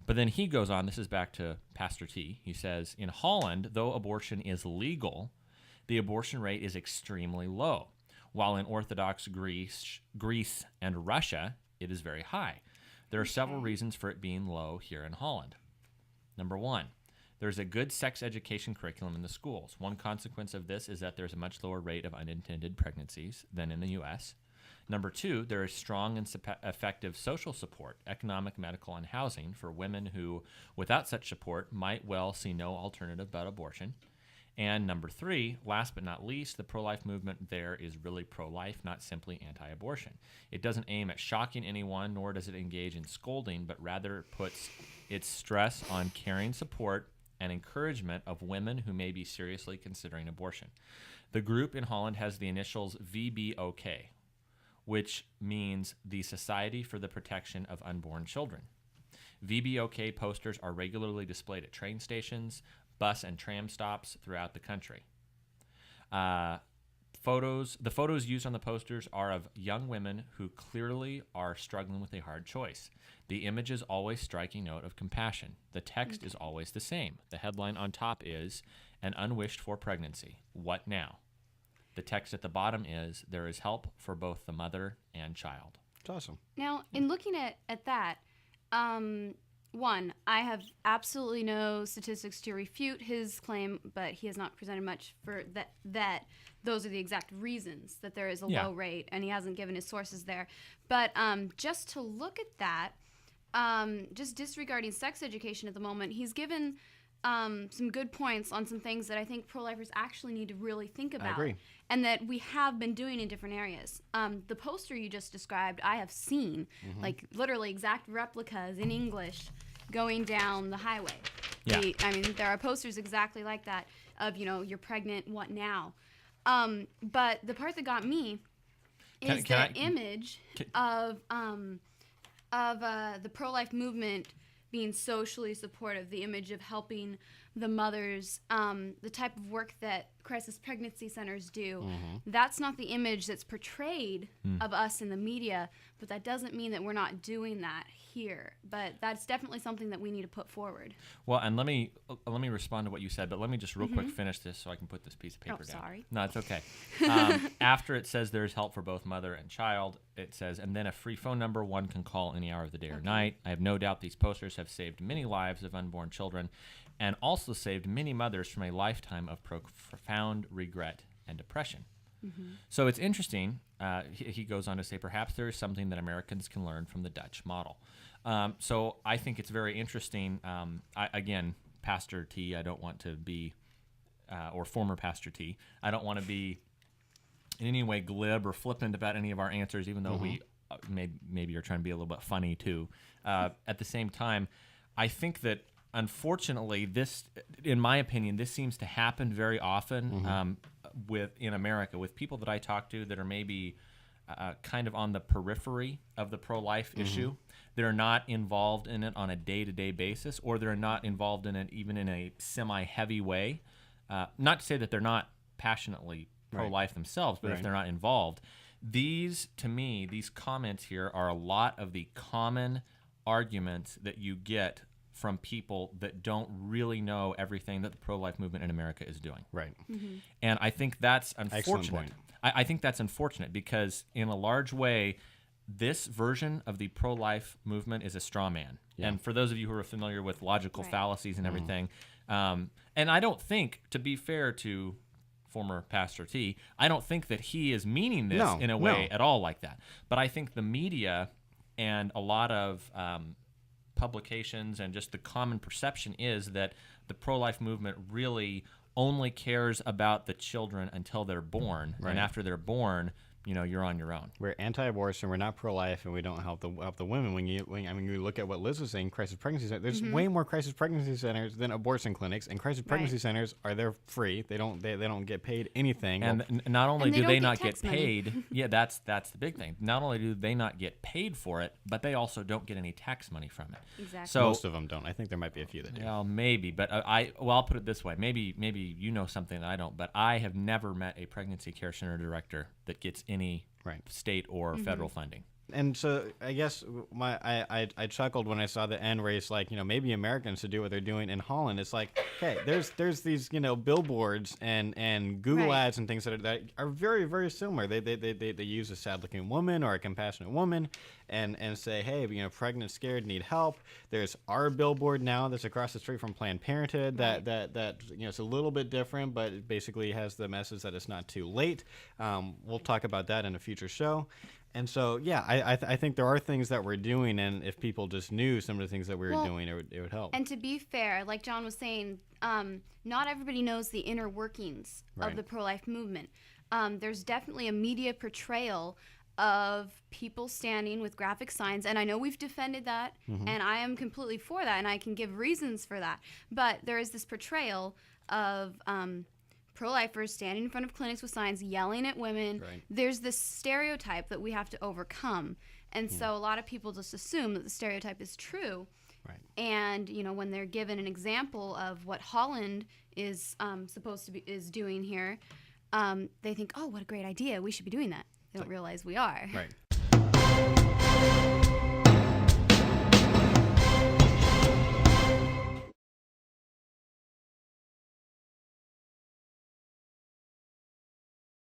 But then he goes on, this is back to Pastor T. He says, in Holland, though abortion is legal, the abortion rate is extremely low, while in Orthodox Greece and Russia, it is very high. There are several reasons for it being low here in Holland. Number one, there's a good sex education curriculum in the schools. One consequence of this is that there's a much lower rate of unintended pregnancies than in the U.S. Number two, there is strong and effective social support, economic, medical, and housing for women who, without such support, might well see no alternative but abortion. And number three, last but not least, the pro-life movement there is really pro-life, not simply anti-abortion. It doesn't aim at shocking anyone, nor does it engage in scolding, but rather puts its stress on caring support and encouragement of women who may be seriously considering abortion. The group in Holland has the initials VBOK, which means the Society for the Protection of Unborn Children. VBOK posters are regularly displayed at train stations, bus and tram stops throughout the country. The photos used on the posters are of young women who clearly are struggling with a hard choice. The images always strike a note of compassion. The text is always the same. The headline on top is, "An unwished for pregnancy. What now?" The text at the bottom is, "There is help for both the mother and child." It's awesome. Now, in looking at that, one, I have absolutely no statistics to refute his claim, but he has not presented much for that those are the exact reasons that there is a low rate, and he hasn't given his sources there. But just to look at that, just disregarding sex education at the moment, he's given some good points on some things that I think pro-lifers actually need to really think about. I agree. And that we have been doing in different areas. The poster you just described, I have seen, like literally exact replicas in English going down the highway. Yeah. There are posters exactly like that of, you're pregnant, what now? But the part that got me is the image of the pro-life movement being socially supportive, the image of helping the mothers, the type of work that crisis pregnancy centers do. That's not the image that's portrayed of us in the media, but that doesn't mean that we're not doing that here. But that's definitely something that we need to put forward. Well, and let me respond to what you said, but let me just real quick finish this so I can put this piece of paper down. Sorry. No, it's okay. After it says there's help for both mother and child, it says, and then a free phone number one can call any hour of the day or night. I have no doubt these posters have saved many lives of unborn children and also saved many mothers from a lifetime of profound regret and depression. So it's interesting. He goes on to say, perhaps there is something that Americans can learn from the Dutch model. So I think it's very interesting. Again, Pastor T, I don't want to be, or former Pastor T, I don't want to be in any way glib or flippant about any of our answers, even though we maybe are trying to be a little bit funny too. At the same time, I think that unfortunately, this, in my opinion, this seems to happen very often in America with people that I talk to that are maybe kind of on the periphery of the pro-life issue. They're not involved in it on a day-to-day basis, or they're not involved in it even in a semi-heavy way. Not to say that they're not passionately pro-life themselves, but if they're not involved. These, to me, these comments here are a lot of the common arguments that you get from people that don't really know everything that the pro-life movement in America is doing. Right. And I think that's Excellent unfortunate. point. I think that's unfortunate because in a large way, this version of the pro-life movement is a straw man. Yeah. And for those of you who are familiar with logical fallacies and everything, and I don't think, to be fair to former Pastor T, I don't think that he is meaning this in a way at all like that. But I think the media and a lot of publications and just the common perception is that the pro-life movement really only cares about the children until they're born, and after they're born, you're on your own. We're anti-abortion. We're not pro-life, and we don't help the women. When you look at what Liz was saying, crisis pregnancy centers. There's way more crisis pregnancy centers than abortion clinics, and crisis pregnancy centers they're free. They don't get paid anything. And not only do they not get paid, that's the big thing. Not only do they not get paid for it, but they also don't get any tax money from it. Exactly. So most of them don't. I think there might be a few that do. Well, maybe, but I'll put it this way. Maybe you know something that I don't, but I have never met a pregnancy care center director that gets any state or federal funding. And so I guess I chuckled when I saw the end where it's like, maybe Americans should do what they're doing in Holland. It's like, okay, there's these, billboards and Google Right. ads and things that are very, very similar. They use a sad-looking woman or a compassionate woman and say, hey, pregnant, scared, need help. There's our billboard now that's across the street from Planned Parenthood that it's a little bit different, but it basically has the message that it's not too late. We'll talk about that in a future show. And so, yeah, I think there are things that we're doing, and if people just knew some of the things that we were doing, it would help. And to be fair, like John was saying, not everybody knows the inner workings of the pro-life movement. There's definitely a media portrayal of people standing with graphic signs, and I know we've defended that, and I am completely for that, and I can give reasons for that. But there is this portrayal of pro-lifers standing in front of clinics with signs, yelling at women. Right. There's this stereotype that we have to overcome, and so a lot of people just assume that the stereotype is true. Right. And when they're given an example of what Holland is is doing here, they think, oh, what a great idea, we should be doing that. They don't realize we are. Right.